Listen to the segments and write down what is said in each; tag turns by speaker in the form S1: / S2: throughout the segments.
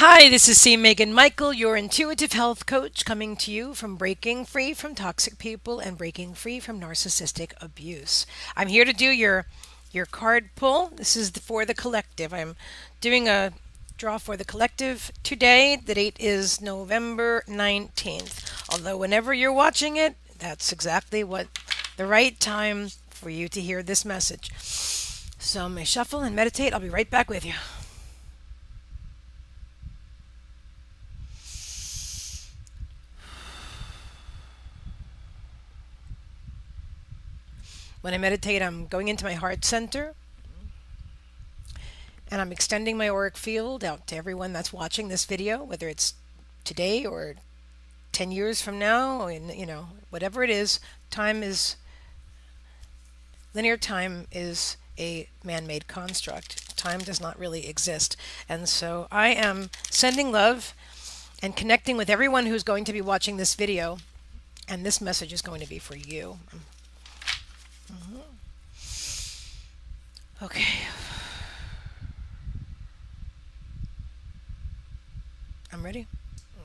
S1: Hi, this is Meagan Michael, your intuitive health coach, coming to you from breaking free from toxic people and breaking free from narcissistic abuse. I'm here to do your card pull. This is for the collective. I'm doing a draw for the collective today. The date is November 19th. Although whenever you're watching it, that's exactly what the right time for you to hear this message. So I'm going to shuffle and meditate. I'll be right back with you. When I meditate, I'm going into my heart center and I'm extending my auric field out to everyone that's watching this video, whether it's today or 10 years from now, and whatever it is. Time is Linear time is a man-made construct. Time does not really exist. And so I am sending love and connecting with everyone who's going to be watching this video, and this message is going to be for you. Okay. I'm ready?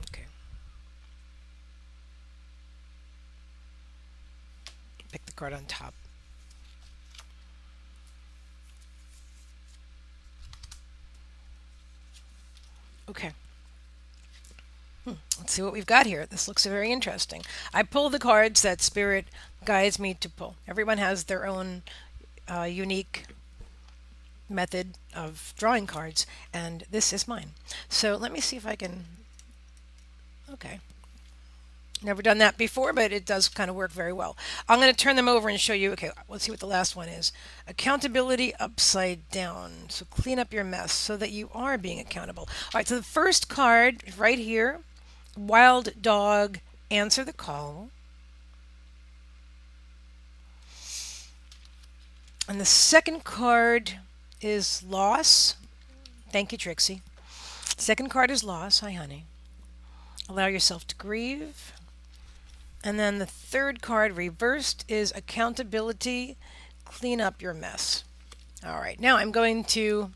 S1: Okay. Pick the card on top. Okay. Let's see what we've got here. This looks very interesting. I pull the cards that Spirit guides me to pull. Everyone has their own unique method of drawing cards, and this is mine. So let me see if I can. Okay. Never done that before, but it does kind of work very well. I'm going to turn them over and show you. Okay, let's see what the last one is. Accountability upside down. So clean up your mess so that you are being accountable. All right, so the first card right here, wild dog, answer the call. And the second card is loss. Thank you, Trixie. Second card is loss. Hi, honey. Allow yourself to grieve. And then the third card reversed is accountability. Clean up your mess. All right, now I'm going to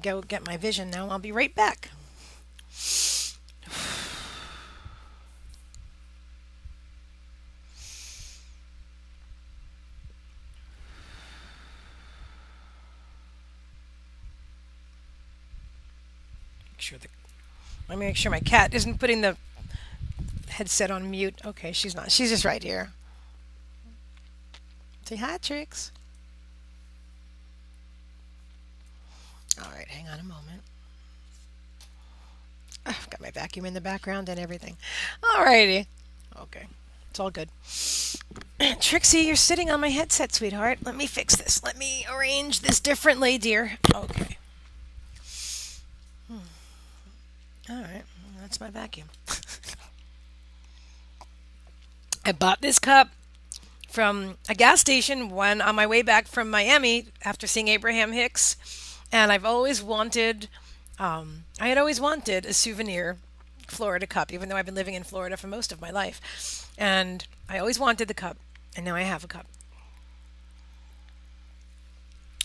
S1: go get my vision now. I'll be right back. Let me make sure my cat isn't putting the headset on mute. Okay, she's not. She's just right here. Say hi, Trix. All right, hang on a moment. I've got my vacuum in the background and everything. All righty. Okay, it's all good. Trixie, you're sitting on my headset, sweetheart. Let me fix this. Let me arrange this differently, dear. Okay. All right, that's my vacuum. I bought this cup from a gas station when on my way back from Miami after seeing Abraham Hicks, and I had always wanted a souvenir Florida cup, even though I've been living in Florida for most of my life, and I always wanted the cup, and now I have a cup.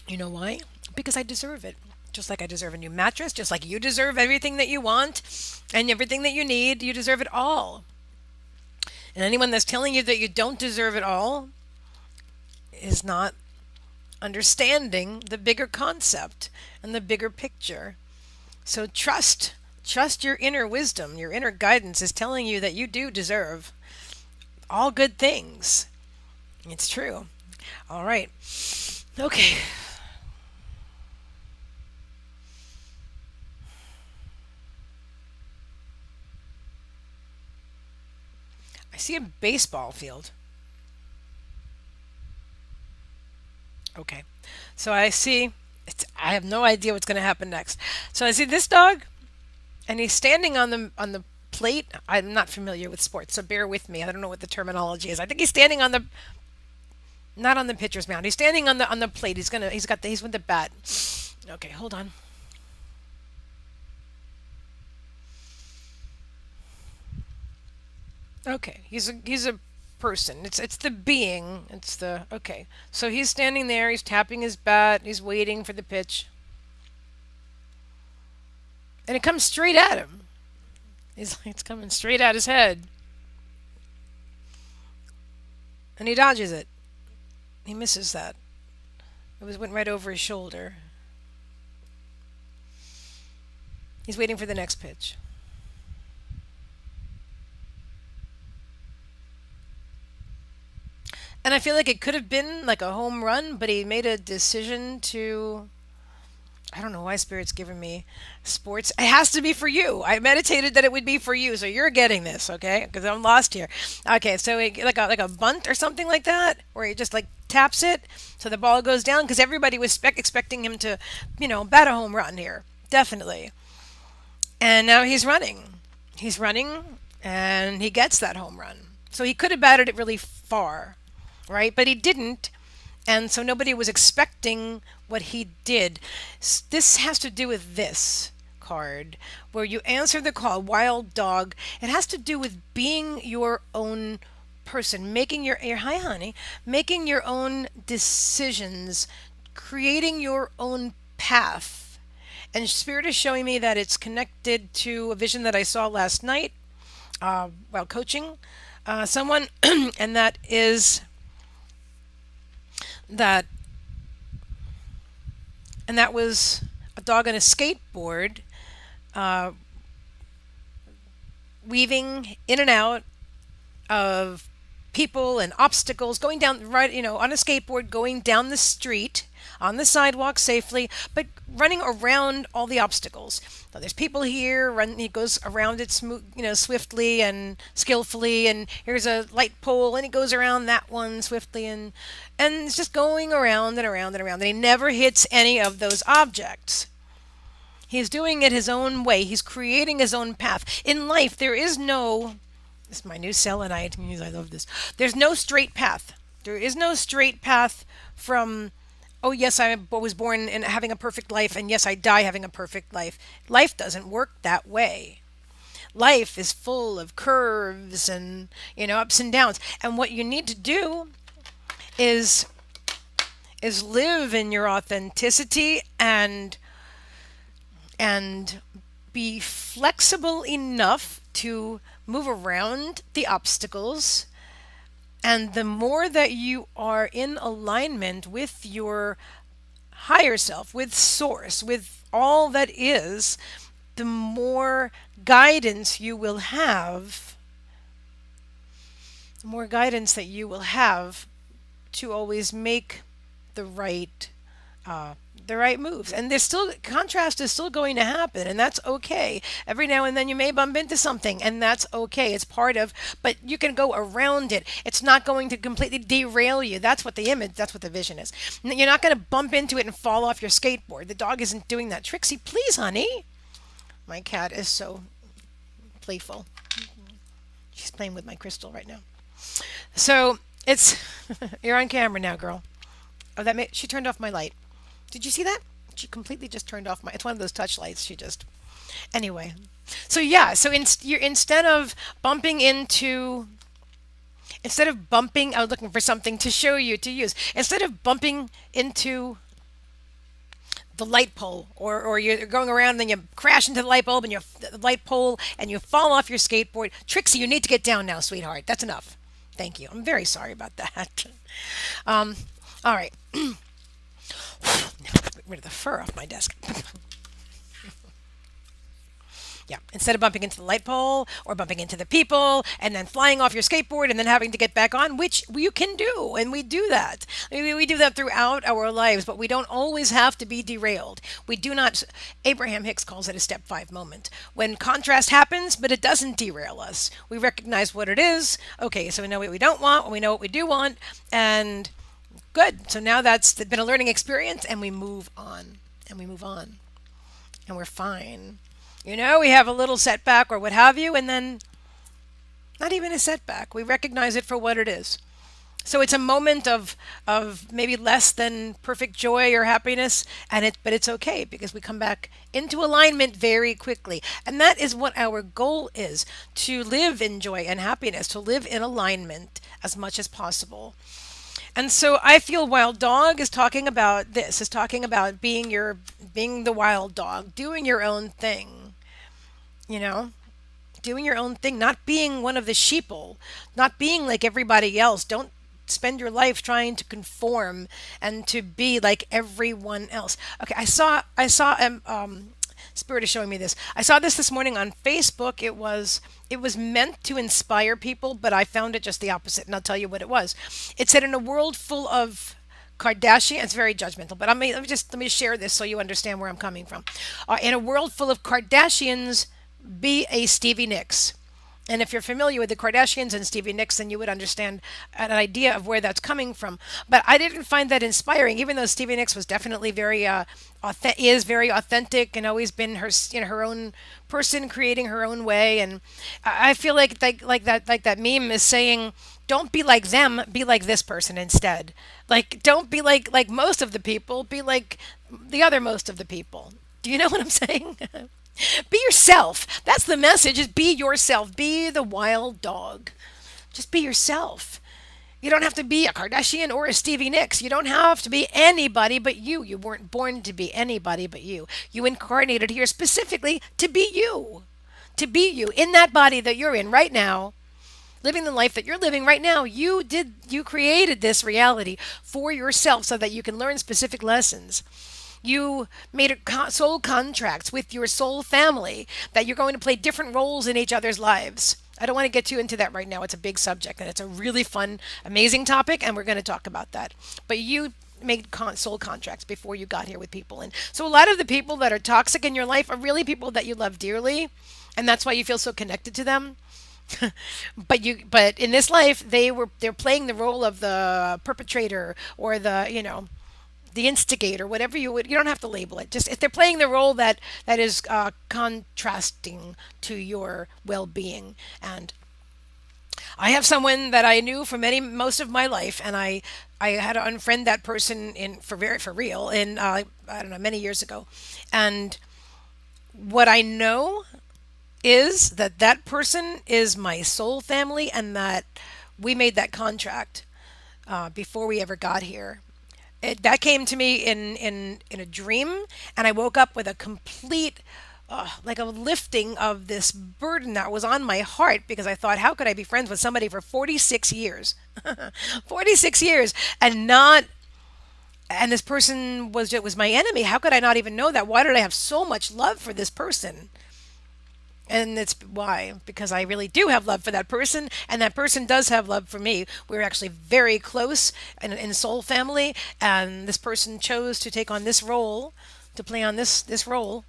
S1: You know why? Because I deserve it. Just like I deserve a new mattress, just like you deserve everything that you want and everything that you need, you deserve it all. And anyone that's telling you that you don't deserve it all is not understanding the bigger concept and the bigger picture. So trust your inner wisdom, your inner guidance is telling you that you do deserve all good things. It's true. All right. Okay. I see a baseball field. Okay. So I have no idea what's going to happen next. So I see this dog and he's standing on the plate. I'm not familiar with sports, so bear with me. I don't know what the terminology is. I think he's standing on the not on the pitcher's mound. He's standing on the plate. He's with the bat. Okay, hold on. Okay, he's a person. It's the being. It's the okay. So he's standing there. He's tapping his bat. He's waiting for the pitch. and it comes straight at him. It's coming straight at his head, and he dodges it. He misses that. Went right over his shoulder. He's waiting for the next pitch. And I feel like it could have been like a home run, but he made a decision to. I don't know why Spirit's giving me sports. It has to be for you. I meditated that it would be for you, so you're getting this, okay? Because I'm lost here. Okay, so like a bunt or something like that, where he just like taps it, so the ball goes down. Because everybody was expecting him to, bat a home run here, definitely. And now he's running. He's running, and he gets that home run. So he could have batted it really far, right? But he didn't, and so nobody was expecting what he did. This has to do with this card, where you answer the call, wild dog. It has to do with being your own person, making your hi honey, making your own decisions, creating your own path. And Spirit is showing me that it's connected to a vision that I saw last night while coaching someone, and that is that and that was a dog on a skateboard, uh, weaving in and out of people and obstacles, going down right, on a skateboard, going down the street on the sidewalk safely, but running around all the obstacles. So there's people here. He goes around it swiftly and skillfully. And here's a light pole, and he goes around that one swiftly, and it's just going around and around and around. And he never hits any of those objects. He's doing it his own way. He's creating his own path. In life, there is no. This is my new selenite. I love this. There's no straight path. There is no straight path from, oh, yes, I was born in having a perfect life, and yes, I die having a perfect life. Life doesn't work that way. Life is full of curves and, ups and downs. And what you need to do is live in your authenticity and be flexible enough to move around the obstacles. And the more that you are in alignment with your higher self, with source, with all that is, the more guidance you will have, the more guidance that you will have to always make the right moves. And there's still contrast is still going to happen, and that's okay. Every now and then you may bump into something, and that's okay. It's part of, but you can go around it. It's not going to completely derail you. That's what the vision is. You're not going to bump into it and fall off your skateboard. The dog isn't doing that. Trixie, please, honey. My cat is so playful. She's playing with my crystal right now. So it's you're on camera now, girl. Oh, she turned off my light. Did you see that? She completely just turned off it's one of those touch lights. Anyway. So yeah, so instead of I was looking for something to show you to use. Instead of bumping into the light pole, or you're going around and then you crash into the light bulb and the light pole and you fall off your skateboard. Trixie, you need to get down now, sweetheart. That's enough. Thank you. I'm very sorry about that. All right. Get rid of the fur off my desk. Yeah, instead of bumping into the light pole or bumping into the people and then flying off your skateboard and then having to get back on, which you can do, and we do that. We do that throughout our lives, but we don't always have to be derailed. We do not. Abraham Hicks calls it a step 5 moment. When contrast happens, but it doesn't derail us. We recognize what it is. Okay, so we know what we don't want, we know what we do want, and good. So now that's been a learning experience, and we move on, and we move on, and we're fine. We have a little setback or what have you, and then not even a setback. We recognize it for what it is. So it's a moment of maybe less than perfect joy or happiness, but it's okay because we come back into alignment very quickly. And that is what our goal is, to live in joy and happiness, to live in alignment as much as possible. And so I feel Wild Dog is talking about this, is talking about being the wild dog, doing your own thing. you know, doing your own thing, not being one of the sheeple, not being like everybody else. Don't spend your life trying to conform and to be like everyone else. Okay, Spirit is showing me this. I saw this morning on Facebook. It was meant to inspire people, but I found it just the opposite, and I'll tell you what it was. It said in a world full of Kardashian, it's very judgmental, but let me share this so you understand where I'm coming from. In a world full of Kardashians, be a Stevie Nicks. And if you're familiar with the Kardashians and Stevie Nicks, then you would understand an idea of where that's coming from. But I didn't find that inspiring, even though Stevie Nicks was definitely is very authentic and always been her own person, creating her own way. And I feel like that meme is saying, don't be like them, be like this person instead. Like, don't be like most of the people, be like the other most of the people. Do you know what I'm saying? Be yourself. That's the message, is be yourself. Be the wild dog. Just be yourself. You don't have to be a Kardashian or a Stevie Nicks. You don't have to be anybody but you. You weren't born to be anybody but you. You incarnated here specifically to be you. To be you in that body that you're in right now, living the life that you're living right now. You created this reality for yourself so that you can learn specific lessons. You made soul contracts with your soul family that you're going to play different roles in each other's lives. I don't want to get too into that right now. It's a big subject and it's a really fun, amazing topic, and we're going to talk about that. But you made soul contracts before you got here with people. And so a lot of the people that are toxic in your life are really people that you love dearly, and that's why you feel so connected to them. But in this life they're playing the role of the perpetrator or the instigator, whatever you don't have to label it. Just if they're playing the role that is contrasting to your well-being. And I have someone that I knew for most of my life, and I had to unfriend that person for real in I don't know, many years ago. And what I know is that that person is my soul family, and that we made that contract before we ever got here. That came to me in a dream, and I woke up with a complete, like a lifting of this burden that was on my heart, because I thought, how could I be friends with somebody for 46 years? 46 years, and this person was my enemy. How could I not even know that? Why did I have so much love for this person? And it's why, because I really do have love for that person, and that person does have love for me. We're actually very close in soul family, and this person chose to take on this role, to play on this role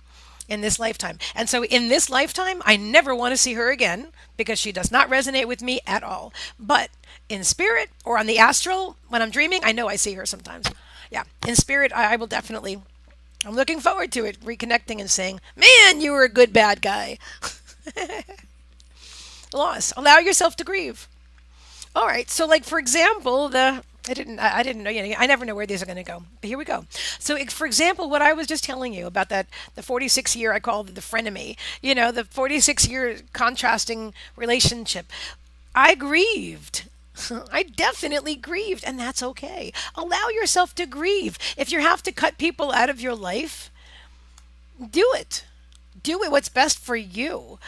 S1: in this lifetime. And so in this lifetime, I never want to see her again because she does not resonate with me at all. But in spirit or on the astral, when I'm dreaming, I know I see her sometimes. Yeah, in spirit, I will definitely. I'm looking forward to it, reconnecting and saying, "Man, you were a good bad guy." Loss. Allow yourself to grieve. All right. So, like for example, I didn't know. I never know where these are going to go. But here we go. So, for example, what I was just telling you about the 46 year, I call it the frenemy. The 46-year contrasting relationship. I grieved. I definitely grieved, and that's okay. Allow yourself to grieve. If you have to cut people out of your life, do it. Do it what's best for you.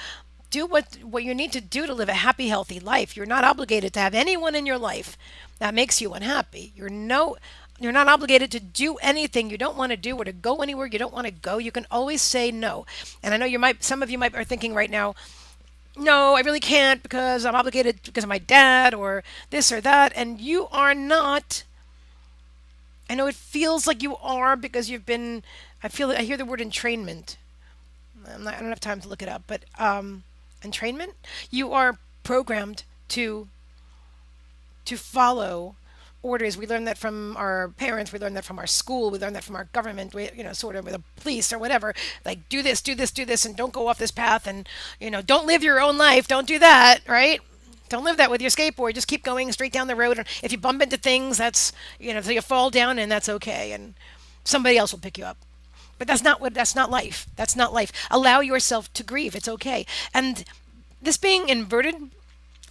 S1: Do what you need to do to live a happy, healthy life. You're not obligated to have anyone in your life that makes you unhappy. You're not obligated to do anything you don't want to do, or to go anywhere you don't want to go. You can always say no. And I know some of you might are thinking right now, no, I really can't because I'm obligated because of my dad or this or that. And you are not. I know it feels like you are because I hear the word entrainment. I don't have time to look it up, but entrainment. You are programmed to follow orders. We learn that from our parents. We learn that from our school. We learn that from our government. Sort of with the police or whatever. Like, do this, do this, do this, and don't go off this path. And don't live your own life. Don't do that, right? Don't live that with your skateboard. Just keep going straight down the road. And if you bump into things, that's so you fall down, and that's okay. And somebody else will pick you up. But that's not life. That's not life. Allow yourself to grieve. It's okay. And this being inverted,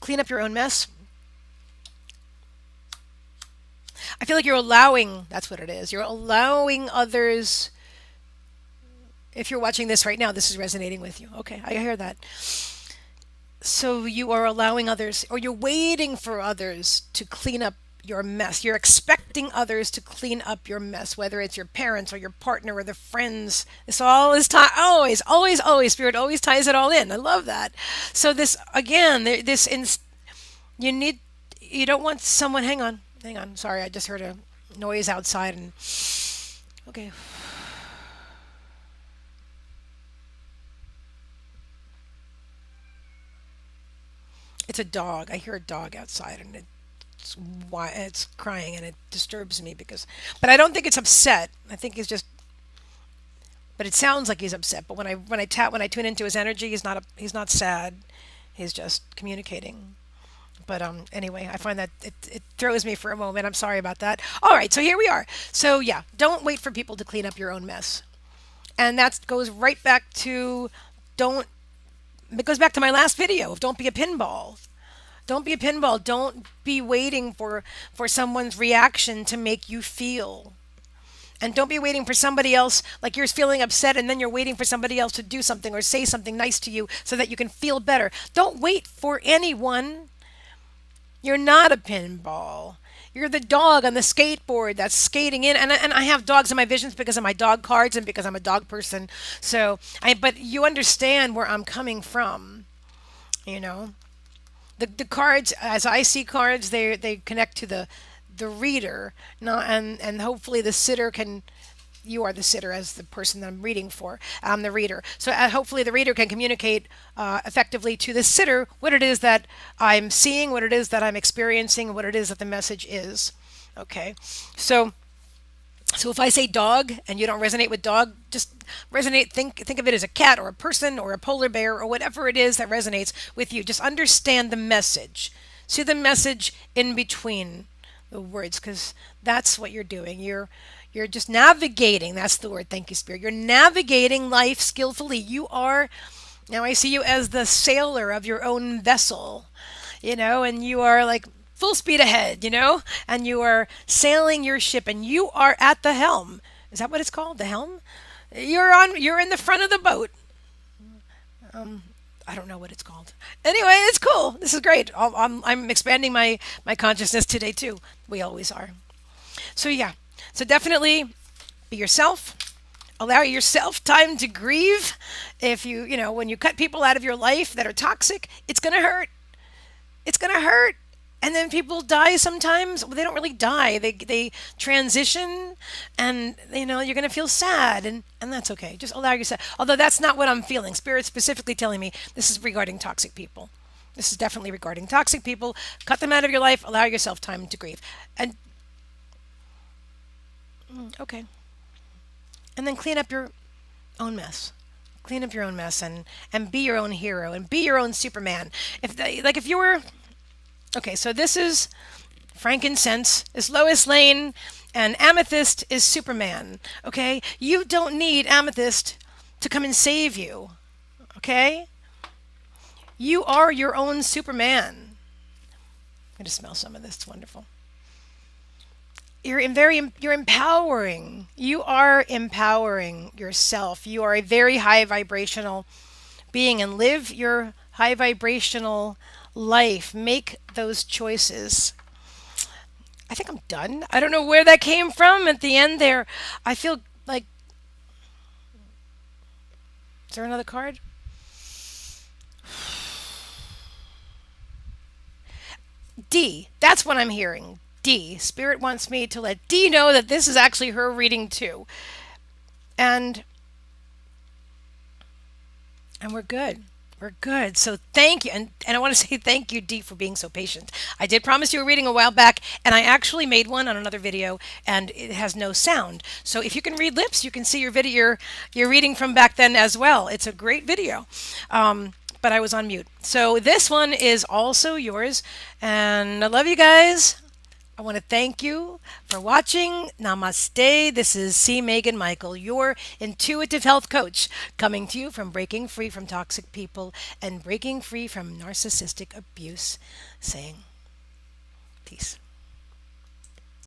S1: clean up your own mess. I feel like that's what it is. You're allowing others If you're watching this right now, this is resonating with you. Okay, I hear that. So you are allowing others, or you're waiting for others to clean up your mess. You're expecting others to clean up your mess, whether it's your parents or your partner or the friends. This all is time. Always, always, always. Spirit always ties it all in. I love that. So this again, you need, you don't want someone. Hang on, hang on. Sorry, I just heard a noise outside, and okay. It's a dog. I hear a dog outside, and it's why it's crying, and it disturbs me because. But I don't think it's upset. I think he's just. But it sounds like he's upset. But when I tune into his energy, he's not sad. He's just communicating. But anyway, I find that it throws me for a moment. I'm sorry about that. All right, so here we are. So yeah, don't wait for people to clean up your own mess, and that goes right back to don't. It goes back to my last video of don't be a pinball. Don't be a pinball. Don't be waiting for someone's reaction to make you feel. And don't be waiting for somebody else, like you're feeling upset and then you're waiting for somebody else to do something or say something nice to you so that you can feel better. Don't wait for anyone. You're not a pinball. You're the dog on the skateboard that's skating in. And I have dogs in my visions because of my dog cards and because I'm a dog person. But you understand where I'm coming from, you know? The cards, as I see cards, they connect to the reader, no, and hopefully the sitter can. You are the sitter as the person that I'm reading for. I'm the reader, so hopefully the reader can communicate effectively to the sitter what it is that I'm seeing, what it is that I'm experiencing, what it is that the message is. Okay, so so if I say dog and you don't resonate with dog, just resonate. Think of it as a cat or a person or a polar bear or whatever it is that resonates with you. Just understand the message. See the message in between the words, because that's what you're doing. You're just navigating. That's the word. Thank you, Spirit. You're navigating life skillfully. You are. Now I see you as the sailor of your own vessel, and you are like full speed ahead, and you are sailing your ship and you are at the helm. Is that what it's called? The helm? You're in the front of the boat. I don't know what it's called. Anyway, it's cool. This is great. I'm expanding my consciousness today too. We always are. So yeah. So definitely be yourself. Allow yourself time to grieve. If when you cut people out of your life that are toxic, it's going to hurt. It's going to hurt. And then people die sometimes. Well, they don't really die. They transition, and you're going to feel sad, and that's okay. Just allow yourself. Although that's not what I'm feeling. Spirit specifically telling me this is regarding toxic people. This is definitely regarding toxic people. Cut them out of your life. Allow yourself time to grieve. And okay. And then clean up your own mess. Clean up your own mess and be your own hero and be your own Superman. If you were okay, so this is frankincense is Lois Lane and amethyst is Superman. Okay? You don't need amethyst to come and save you. Okay? You are your own Superman. I'm going to smell some of this. It's wonderful. You're empowering. You are empowering yourself. You are a very high vibrational being, and live your high vibrational life. Make those choices. I think I'm done. I don't know where that came from at the end there. I feel like, is there another card? D. That's what I'm hearing. D. Spirit wants me to let D know that this is actually her reading too. And we're good. We're good. So thank you. And I want to say thank you, Dee, for being so patient. I did promise you a reading a while back, and I actually made one on another video, and it has no sound. So if you can read lips, you can see your video, your reading from back then as well. It's a great video. But I was on mute. So this one is also yours, and I love you guys. I want to thank you for watching. Namaste. This is C. Meagan Michael, your intuitive health coach, coming to you from breaking free from toxic people and breaking free from narcissistic abuse, saying peace.